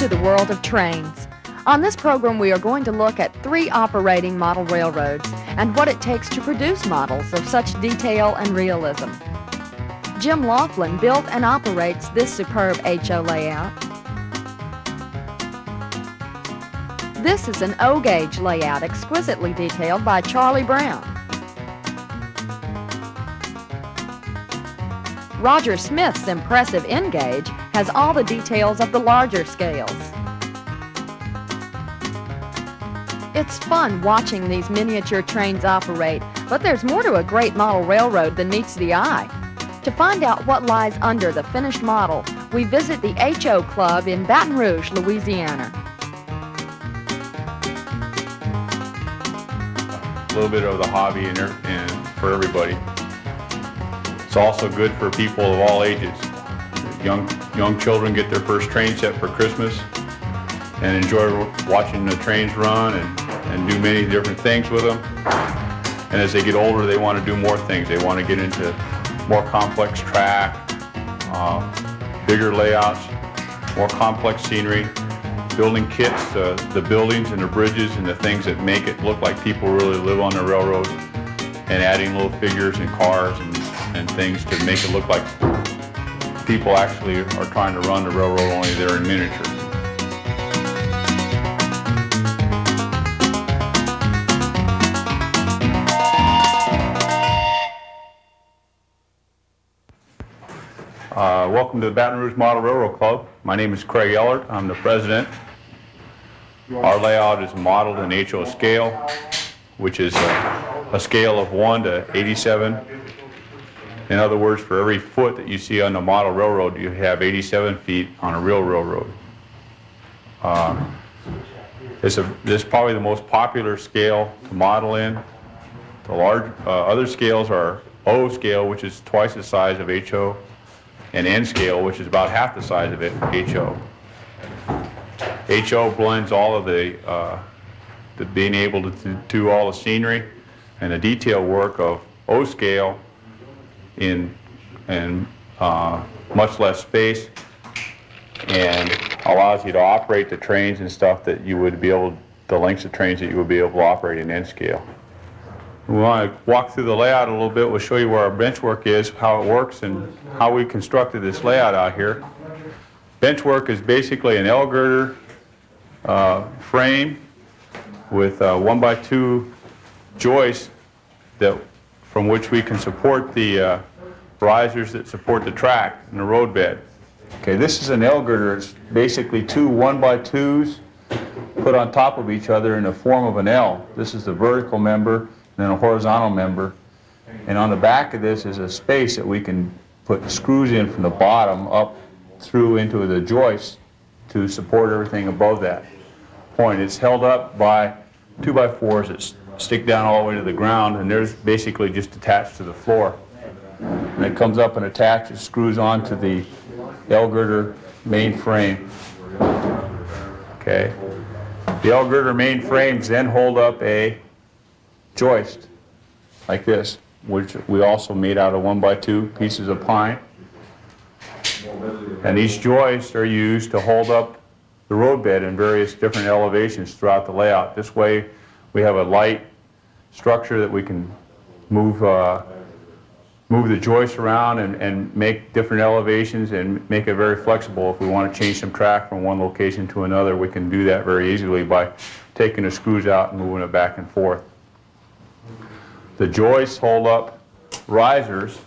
to the world of trains. On this program, we are going to look at 3 operating model railroads and what it takes to produce models of such detail and realism. Jim Laughlin built and operates this superb HO layout. This is an O-gauge layout exquisitely detailed by Charlie Brown. Roger Smith's impressive N-gauge has all the details of the larger scales. It's fun watching these miniature trains operate, but there's more to a great model railroad than meets the eye. To find out what lies under the finished model, we visit the HO Club in Baton Rouge, Louisiana. A little bit of the hobby and for everybody. It's also good for people of all ages. Young children get their first train set for Christmas and enjoy watching the trains run and do many different things with them. And as they get older, they want to do more things. They want to get into more complex track, bigger layouts, more complex scenery, building kits, the buildings and the bridges and the things that make it look like people really live on the railroad, and adding little figures and cars and things to make it look like people actually are trying to run the railroad, only they're in miniature. Welcome to the Baton Rouge Model Railroad Club. My name is Craig Ellert. I'm the president. Our layout is modeled in HO scale, which is a scale of 1 to 87. In other words, for every foot that you see on the model railroad, you have 87 feet on a real railroad. This is probably the most popular scale to model in. The other scales are O scale, which is twice the size of HO, and N scale, which is about half the size of HO. HO blends all of the being able to do all the scenery and the detail work of O scale in much less space, and allows you to operate the trains and stuff that you would be able, the lengths of trains that you would be able to operate in N scale. We want to walk through the layout a little bit. We'll show you where our bench work is, how it works, and how we constructed this layout out here. Bench work is basically an L-girder frame with 1x2 joists from which we can support the risers that support the track and the roadbed. Okay, this is an L-girder. It's basically 2 1x2s put on top of each other in the form of an L. This is the vertical member and then a horizontal member. And on the back of this is a space that we can put screws in from the bottom up through into the joist to support everything above that point. It's held up by 2x4s that stick down all the way to the ground, and they're basically just attached to the floor. And it comes up and attaches, screws onto the L-girder main frame. Okay. The L-girder main frames then hold up a joist like this, which we also made out of 1x2 pieces of pine. And these joists are used to hold up the roadbed in various different elevations throughout the layout. This way we have a light structure that we can move the joists around and make different elevations and make it very flexible. If we want to change some track from one location to another, we can do that very easily by taking the screws out and moving it back and forth. The joists hold up risers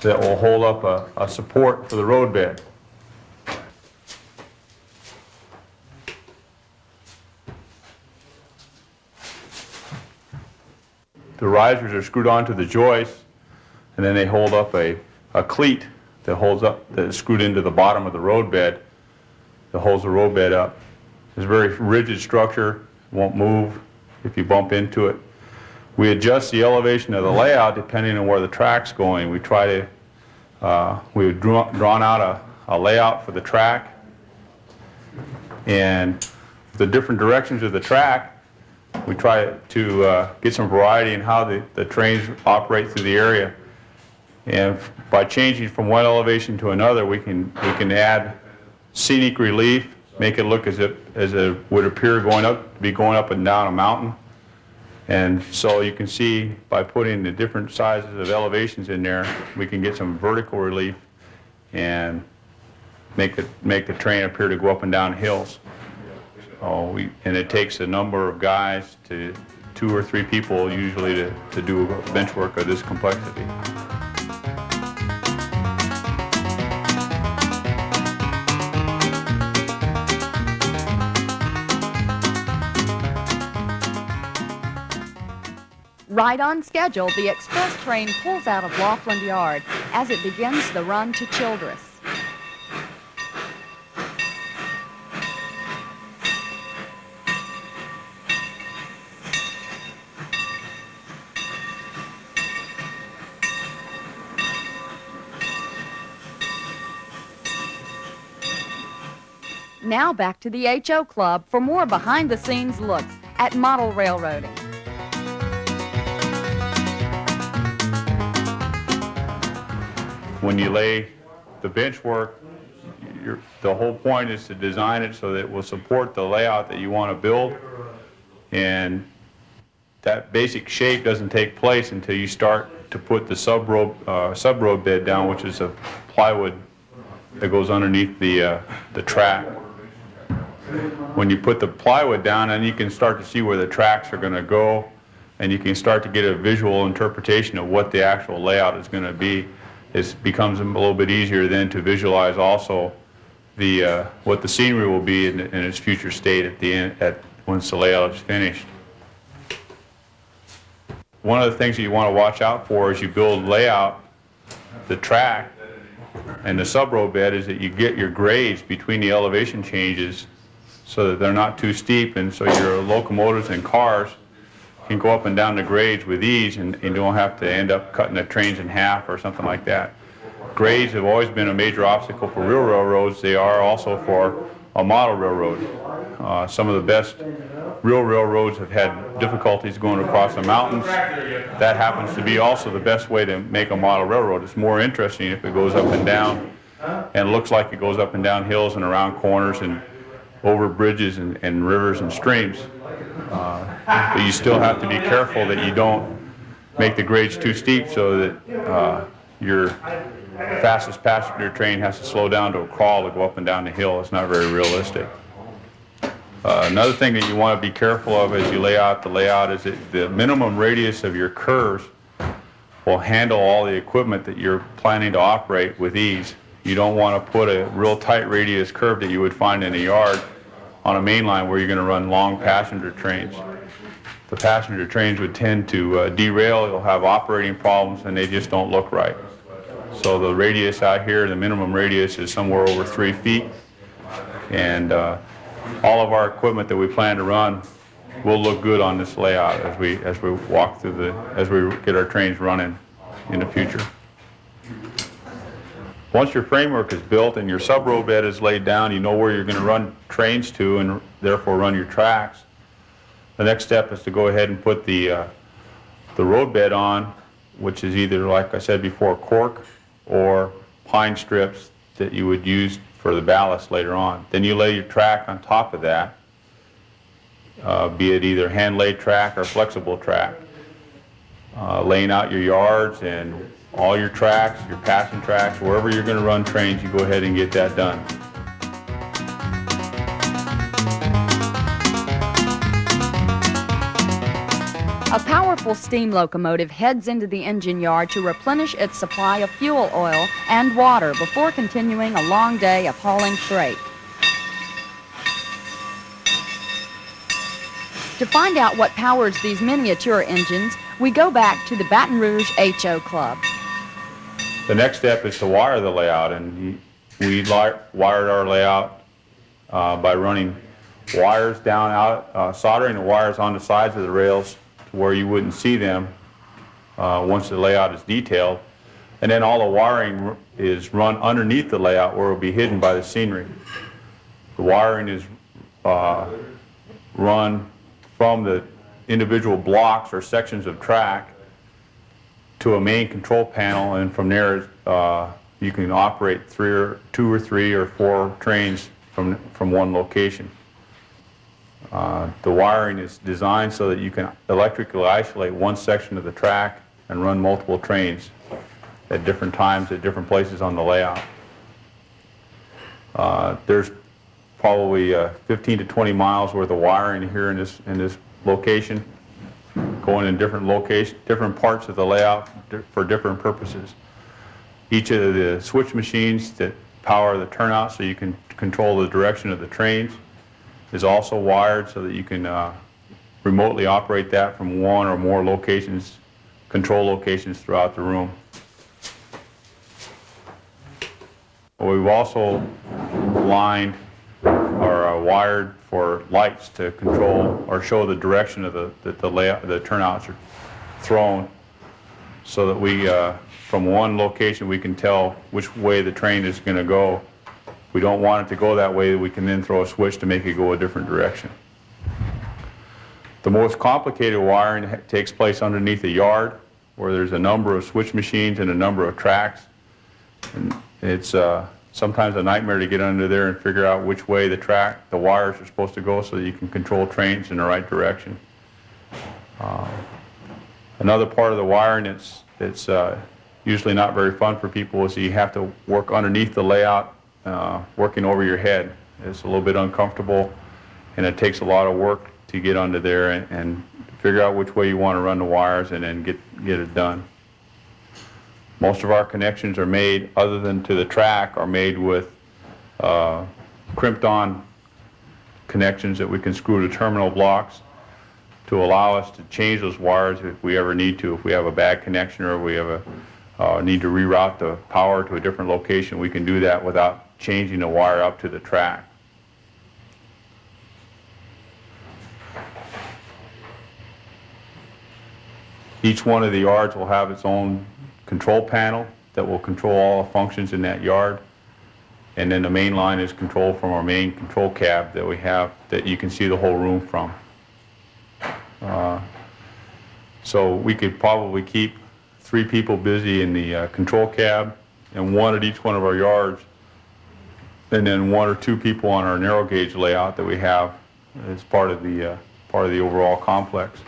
that will hold up a support for the roadbed. The risers are screwed onto the joist, and then they hold up a cleat that is screwed into the bottom of the roadbed that holds the roadbed up. It's a very rigid structure, won't move if you bump into it. We adjust the elevation of the layout depending on where the track's going. We try to, we've drawn out a layout for the track, and the different directions of the track, we try to get some variety in how the trains operate through the area. And by changing from one elevation to another, we can add scenic relief, make it look as it would appear going up and down a mountain. And so you can see by putting the different sizes of elevations in there, we can get some vertical relief and make the train appear to go up and down hills. And it takes a number of guys, 2 or 3 people usually, to do bench work of this complexity. Right on schedule, the express train pulls out of Laughlin Yard as it begins the run to Childress. Now back to the HO Club for more behind-the-scenes looks at model railroading. When you lay the bench work, the whole point is to design it so that it will support the layout that you want to build, and that basic shape doesn't take place until you start to put the sub-road bed down, which is a plywood that goes underneath the track. When you put the plywood down, then you can start to see where the tracks are going to go, and you can start to get a visual interpretation of what the actual layout is going to be. It becomes a little bit easier then to visualize also what the scenery will be in its future state at the end, once the layout is finished. One of the things that you want to watch out for as you build layout, the track and the sub-road bed, is that you get your grades between the elevation changes so that they're not too steep, and so your locomotives and cars can go up and down the grades with ease, and you don't have to end up cutting the trains in half or something like that. Grades have always been a major obstacle for real railroads. They are also for a model railroad. Some of the best real railroads have had difficulties going across the mountains. That happens to be also the best way to make a model railroad. It's more interesting if it goes up and down and looks like it goes up and down hills and around corners and over bridges and rivers and streams. But you still have to be careful that you don't make the grades too steep so that your fastest passenger train has to slow down to a crawl to go up and down the hill. It's not very realistic. Another thing that you want to be careful of as you lay out the layout is that the minimum radius of your curves will handle all the equipment that you're planning to operate with ease. You don't want to put a real tight radius curve that you would find in a yard on a main line where you're going to run long passenger trains. The passenger trains would tend to derail, you'll have operating problems, and they just don't look right. So the radius out here, the minimum radius, is somewhere over 3 feet, and all of our equipment that we plan to run will look good on this layout as we walk through as we get our trains running in the future. Once your framework is built and your sub-road bed is laid down, you know where you're going to run trains to and therefore run your tracks. The next step is to go ahead and put the road bed on, which is either, like I said before, cork or pine strips that you would use for the ballast later on. Then you lay your track on top of that, be it either hand-laid track or flexible track. Laying out your yards and all your tracks, your passing tracks, wherever you're going to run trains, you go ahead and get that done. A powerful steam locomotive heads into the engine yard to replenish its supply of fuel oil and water before continuing a long day of hauling freight. To find out what powers these miniature engines, we go back to the Baton Rouge HO Club. The next step is to wire the layout, and we wired our layout by running wires down out, soldering the wires on the sides of the rails to where you wouldn't see them once the layout is detailed. And then all the wiring is run underneath the layout where it will be hidden by the scenery. The wiring is run from the individual blocks or sections of track to a main control panel, and from there you can operate 2 or 3 or 4 trains from one location. The wiring is designed so that you can electrically isolate one section of the track and run multiple trains at different times at different places on the layout. There's probably 15 to 20 miles worth of wiring here in this location, going in different parts of the layout for different purposes. Each of the switch machines that power the turnout so you can control the direction of the trains is also wired so that you can remotely operate that from one or more locations, control locations throughout the room. We've also lined or wired for lights to control or show the direction of the turnouts are thrown, so that we, from one location, we can tell which way the train is going to go. If we don't want it to go that way, we can then throw a switch to make it go a different direction. The most complicated wiring takes place underneath a yard, where there's a number of switch machines and a number of tracks. And it's sometimes a nightmare to get under there and figure out which way the wires are supposed to go so that you can control trains in the right direction. Another part of the wiring that's usually not very fun for people is you have to work underneath the layout, working over your head. It's a little bit uncomfortable, and it takes a lot of work to get under there and figure out which way you want to run the wires and then get it done. Most of our connections are made, other than to the track, are made with crimped on connections that we can screw to terminal blocks to allow us to change those wires if we ever need to. If we have a bad connection or we have need to reroute the power to a different location, we can do that without changing the wire up to the track. Each one of the yards will have its own control panel that will control all the functions in that yard. And then the main line is controlled from our main control cab that we have that you can see the whole room from. So we could probably keep 3 people busy in the control cab and 1 at each one of our yards, and then 1 or 2 people on our narrow gauge layout that we have as part of the overall complex.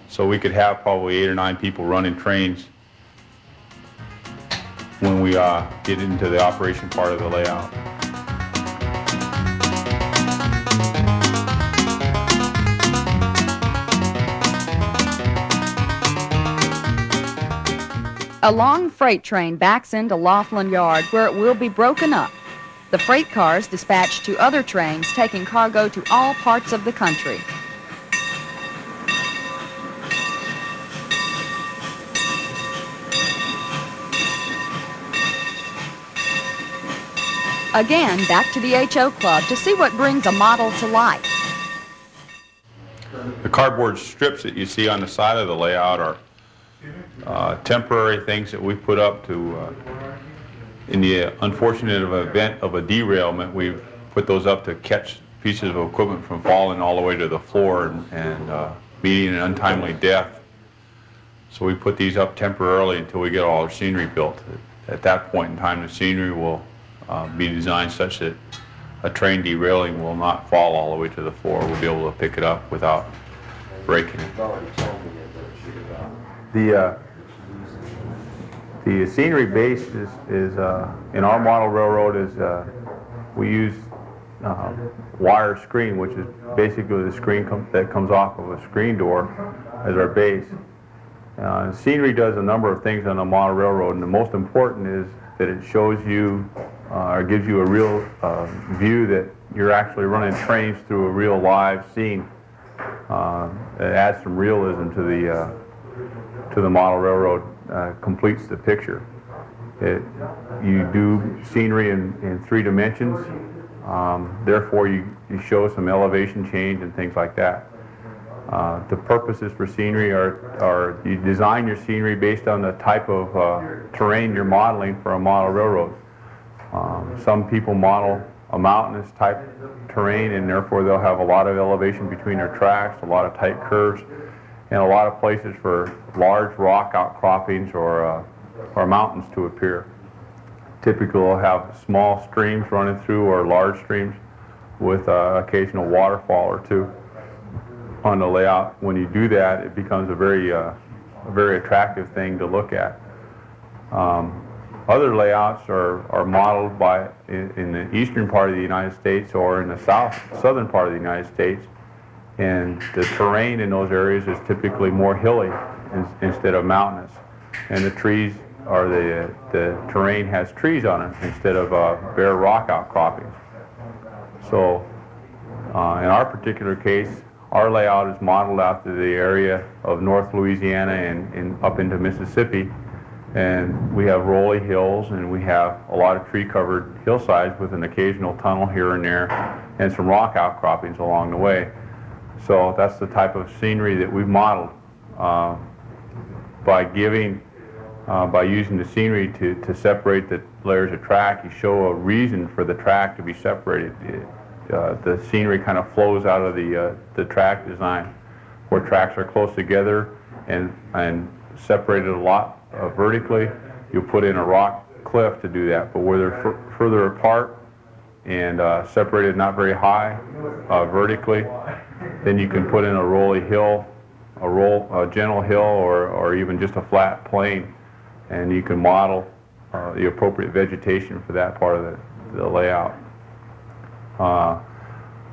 So we could have probably 8 or 9 people running trains when we get into the operation part of the layout. A long freight train backs into Laughlin Yard, where it will be broken up. The freight cars dispatched to other trains taking cargo to all parts of the country. Again, back to the HO Club to see what brings a model to life. The cardboard strips that you see on the side of the layout are temporary things that we put up to, in the unfortunate event of a derailment, we've put those up to catch pieces of equipment from falling all the way to the floor and meeting an untimely death. So we put these up temporarily until we get all our scenery built. At that point in time, the scenery will be designed such that a train derailing will not fall all the way to the floor. We'll be able to pick it up without breaking it. The scenery base is in our model railroad is we use wire screen, which is basically the screen that comes off of a screen door as our base. Scenery does a number of things on a model railroad, and the most important is that it shows you or gives you a real view that you're actually running trains through a real live scene. It adds some realism to the model railroad, completes the picture. You do scenery in 3 dimensions, therefore you show some elevation change and things like that. The purposes for scenery are you design your scenery based on the type of terrain you're modeling for a model railroad. Some people model a mountainous type terrain, and therefore they'll have a lot of elevation between their tracks, a lot of tight curves, and a lot of places for large rock outcroppings or mountains to appear. typically will have small streams running through or large streams with occasional waterfall or two on the layout. When you do that, it becomes a very attractive thing to look at. Other layouts are modeled in the eastern part of the United States or in the southern part of the United States, and the terrain in those areas is typically more hilly instead of mountainous, and the trees or the terrain has trees on it instead of bare rock outcroppings. So in our particular case, our layout is modeled after the area of North Louisiana and up into Mississippi, and we have rolly hills and we have a lot of tree-covered hillsides with an occasional tunnel here and there and some rock outcroppings along the way. So that's the type of scenery that we've modeled. By using the scenery to separate the layers of track, you show a reason for the track to be separated. The scenery kind of flows out of the track design, where tracks are close together and separated a lot vertically. You put in a rock cliff to do that, but where they're further apart and separated not very high vertically, then you can put in a rolly hill, a gentle hill, or even just a flat plain, and you can model the appropriate vegetation for that part of the layout.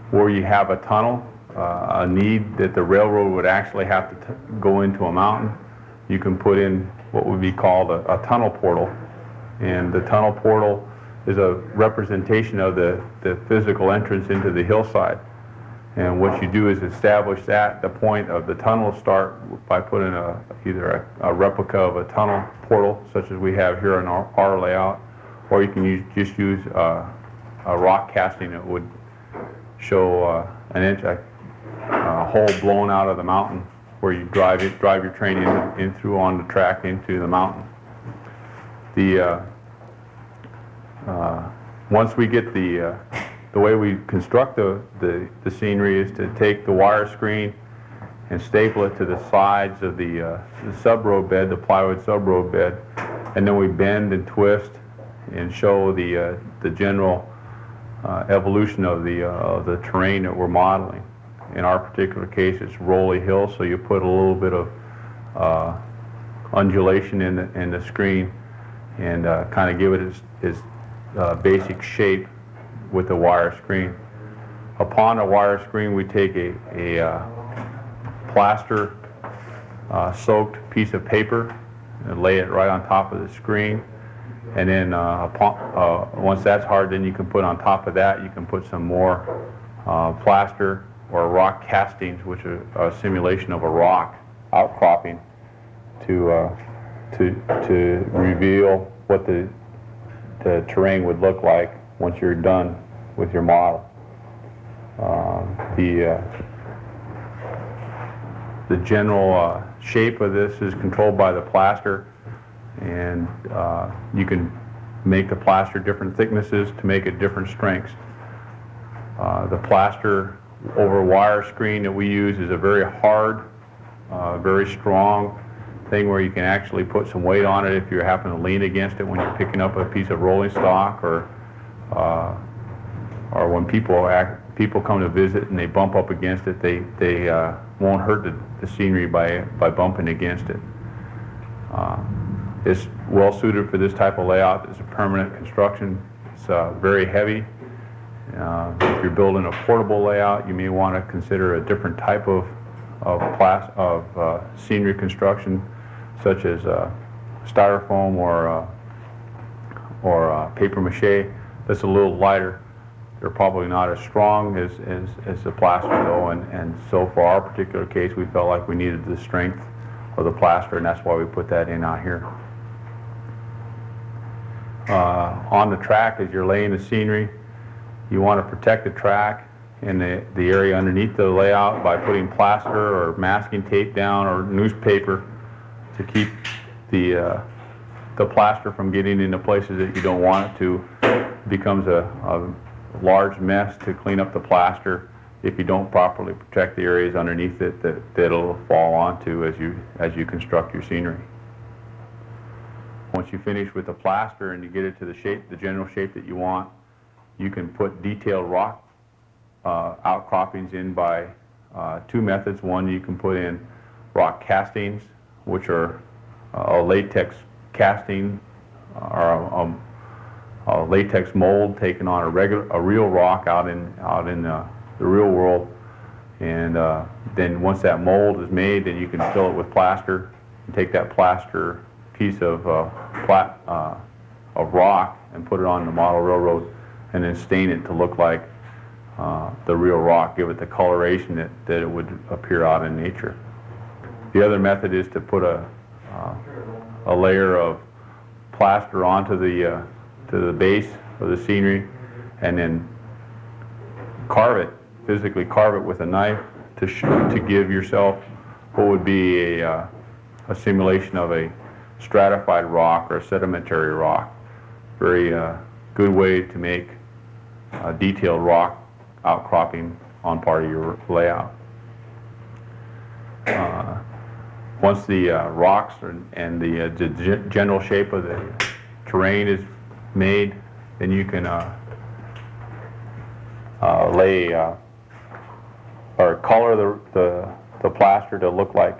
Where you have a tunnel, a need that the railroad would actually have to go into a mountain, you can put in what would be called a tunnel portal. And the tunnel portal is a representation of the physical entrance into the hillside. And what you do is establish the point of the tunnel start by putting either a replica of a tunnel portal, such as we have here in our layout, or you can just use a rock casting that would show a hole blown out of the mountain where you drive your train in through on the track into the mountain. Once we get the way we construct the scenery is to take the wire screen and staple it to the sides of the sub-road bed, the plywood sub-road bed, and then we bend and twist and show the general evolution of the terrain that we're modeling. In our particular case, it's rolly hill, so you put a little bit of undulation in the screen and kind of give it its basic shape with the wire screen. Upon a wire screen, we take a plaster soaked piece of paper and lay it right on top of the screen. And then once that's hard, then you can put on top of that, you can put some more plaster or rock castings, which are a simulation of a rock outcropping to reveal what the terrain would look like once you're done with your model. The general shape of this is controlled by the plaster, and you can make the plaster different thicknesses to make it different strengths. The plaster over wire screen that we use is a very hard, very strong thing where you can actually put some weight on it if you happen to lean against it when you're picking up a piece of rolling stock, or when people come to visit and they bump up against it, they won't hurt the scenery by bumping against it. It's well suited for this type of layout. It's a permanent construction. It's very heavy. If you're building a portable layout, you may want to consider a different type of scenery construction, such as styrofoam or paper mache. That's a little lighter. They're probably not as strong as the plaster, though, and so for our particular case, we felt like we needed the strength of the plaster, and that's why we put that in out here. On the track, as you're laying the scenery, you want to protect the track and the area underneath the layout by putting plaster or masking tape down or newspaper to keep the plaster from getting into places that you don't want it to. It becomes a large mess to clean up the plaster if you don't properly protect the areas underneath it that it'll fall onto as you construct your scenery. Once you finish with the plaster and you get it to the shape, the general shape that you want, you can put detailed rock outcroppings in by two methods. One, you can put in rock castings, which are a latex casting or a latex mold taken on a real rock out in the real world, and then once that mold is made, then you can fill it with plaster and take that plaster piece of rock and put it on the model railroad and then stain it to look like the real rock, give it the coloration that it would appear out in nature. The other method is to put a layer of plaster onto the to the base of the scenery and then physically carve it with a knife to give yourself what would be a simulation of a stratified rock or a sedimentary rock. Very good way to make a detailed rock outcropping on part of your layout. Once the rocks and the general shape of the terrain is made, then you can lay or color the plaster to look like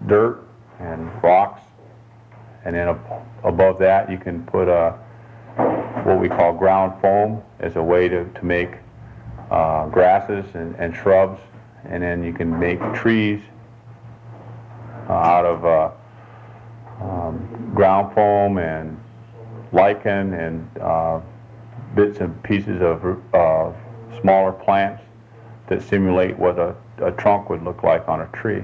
dirt and rocks, and then above that you can put what we call ground foam as a way to make grasses and shrubs, and then you can make trees out of ground foam and lichen and bits and pieces of smaller plants that simulate what a trunk would look like on a tree.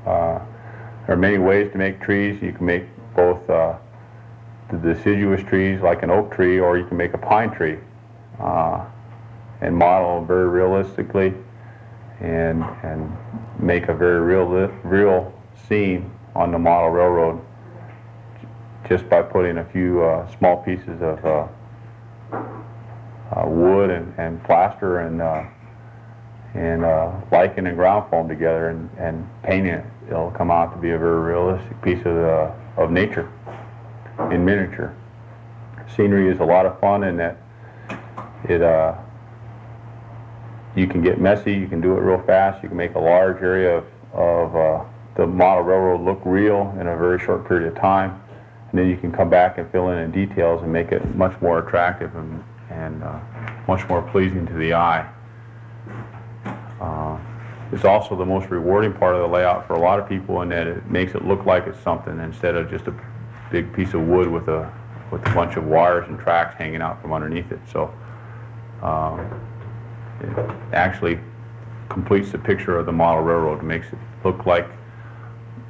There are many ways to make trees. You can make both the deciduous trees like an oak tree, or you can make a pine tree and model them very realistically and make a very real scene on the model railroad just by putting a few small pieces of wood and plaster and lichen and ground foam together and painting it. It'll come out to be a very realistic piece of nature in miniature. Scenery is a lot of fun in that you can get messy, you can do it real fast, you can make a large area of the model railroad look real in a very short period of time, and then you can come back and fill in details and make it much more attractive and much more pleasing to the eye. It's also the most rewarding part of the layout for a lot of people in that it makes it look like it's something instead of just a big piece of wood with a bunch of wires and tracks hanging out from underneath it. So it actually completes the picture of the model railroad. It makes it look like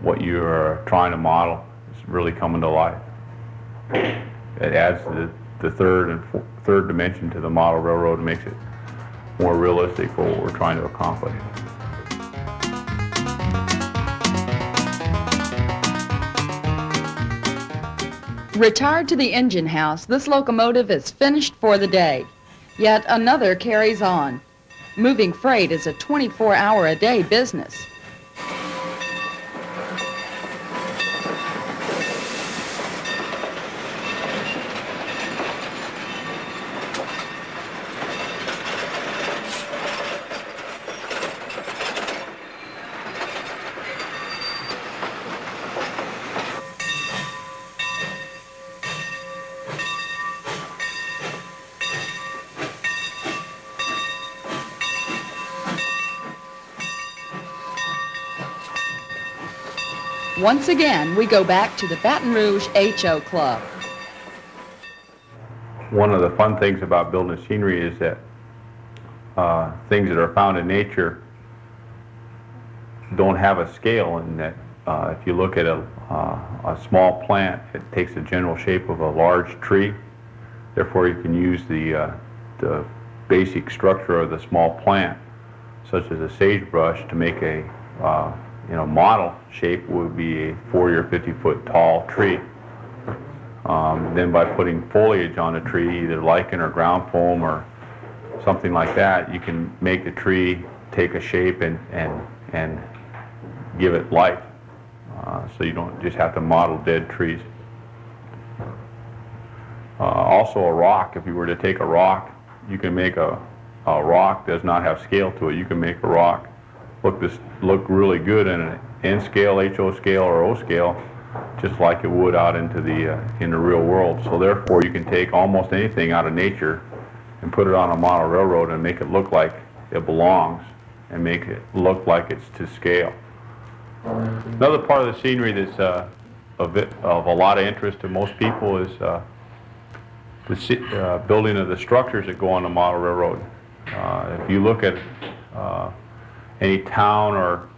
what you're trying to model is really coming to life. It adds the third dimension to the model railroad and makes it more realistic for what we're trying to accomplish. Retired to the engine house, this locomotive is finished for the day. Yet another carries on. Moving freight is a 24-hour-a-day business. Once again, we go back to the Baton Rouge HO Club. One of the fun things about building scenery is that things that are found in nature don't have a scale, in that if you look at a small plant, it takes the general shape of a large tree. Therefore, you can use the basic structure of the small plant, such as a sagebrush, to make a model shape would be a 40 or 50 foot tall tree. Then by putting foliage on a tree, either lichen or ground foam or something like that, you can make the tree take a shape and give it life. So you don't just have to model dead trees. Also a rock, if you were to take a rock, you can make a rock that does not have scale to it. You can make a rock look really good in an N scale, HO scale, or O scale, just like it would out into in the real world. So therefore, you can take almost anything out of nature and put it on a model railroad and make it look like it belongs and make it look like it's to scale. Another part of the scenery that's of a lot of interest to most people is the building of the structures that go on the model railroad. If you look at any town or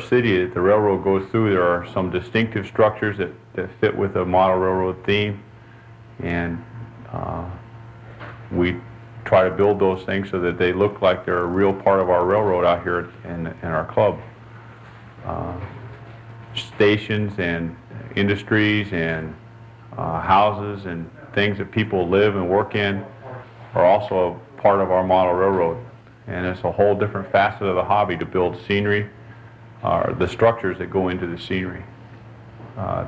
city that the railroad goes through, there are some distinctive structures that fit with the model railroad theme, and we try to build those things so that they look like they're a real part of our railroad out here in our club. Stations and industries and houses and things that people live and work in are also a part of our model railroad. And it's a whole different facet of the hobby to build scenery, the structures that go into the scenery.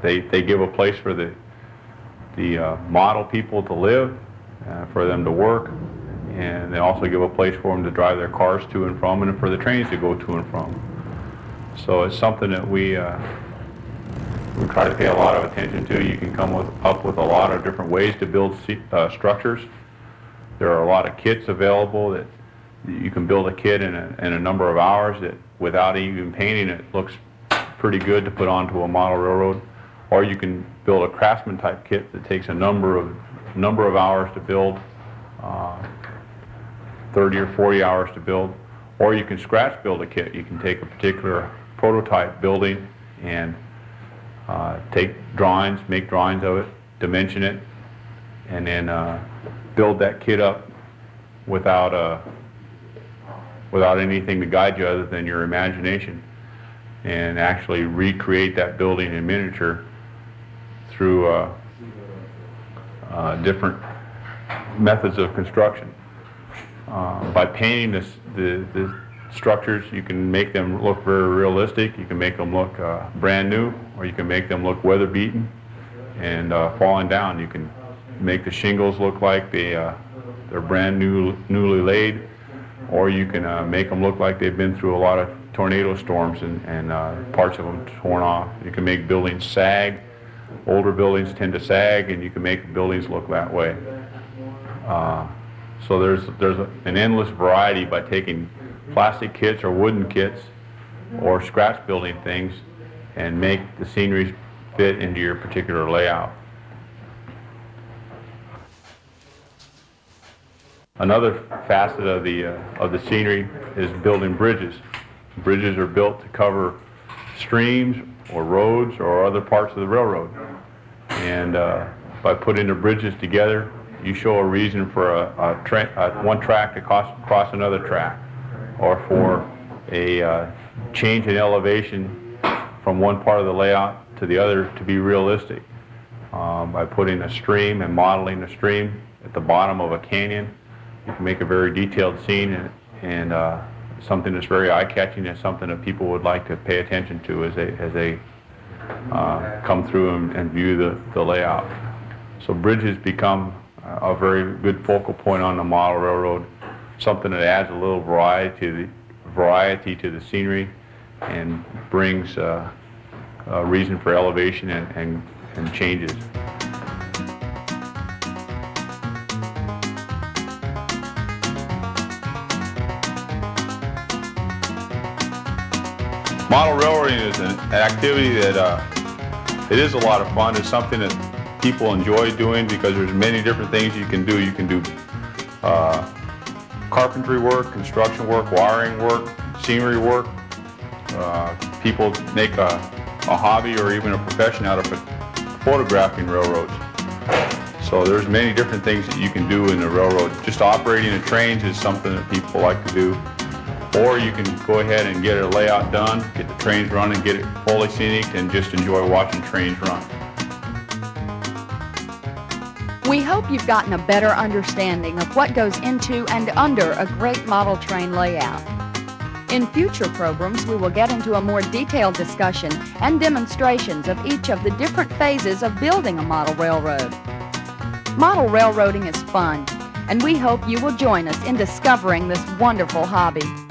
They give a place for the model people to live, for them to work, and they also give a place for them to drive their cars to and from, and for the trains to go to and from. So it's something that we try to pay a lot of attention to. You can come up with a lot of different ways to build structures. There are a lot of kits available that you can build a kit in a number of hours that, without even painting it, looks pretty good to put onto a model railroad. Or you can build a craftsman type kit that takes a number of hours to build, 30 or 40 hours to build. Or you can scratch build a kit. You can take a particular prototype building and take drawings, make drawings of it, dimension it, and then build that kit up without anything to guide you other than your imagination, and actually recreate that building in miniature through different methods of construction. By painting the structures, you can make them look very realistic. You can make them look brand new, or you can make them look weather beaten and falling down. You can make the shingles look like they're brand newly laid, or you can make them look like they've been through a lot of tornado storms and parts of them torn off. You can make buildings sag. Older buildings tend to sag, and you can make buildings look that way. So there's an endless variety by taking plastic kits or wooden kits or scratch building things and make the scenery fit into your particular layout. Another facet of the scenery is building bridges. Bridges are built to cover streams or roads or other parts of the railroad. And by putting the bridges together, you show a reason for one track to cross another track, or for a change in elevation from one part of the layout to the other to be realistic. By putting a stream and modeling a stream at the bottom of a canyon, you can make a very detailed scene and something that's very eye-catching and something that people would like to pay attention to as they come through and view the layout. So bridges become a very good focal point on the model railroad, something that adds a little variety to the scenery and brings a reason for elevation and changes. Model railroading is an activity that it is a lot of fun. It's something that people enjoy doing because there's many different things you can do. You can do carpentry work, construction work, wiring work, scenery work. People make a hobby or even a profession out of photographing railroads. So there's many different things that you can do in the railroad. Just operating the trains is something that people like to do. Or you can go ahead and get a layout done, get the trains running, get it fully scenic, and just enjoy watching trains run. We hope you've gotten a better understanding of what goes into and under a great model train layout. In future programs, we will get into a more detailed discussion and demonstrations of each of the different phases of building a model railroad. Model railroading is fun, and we hope you will join us in discovering this wonderful hobby.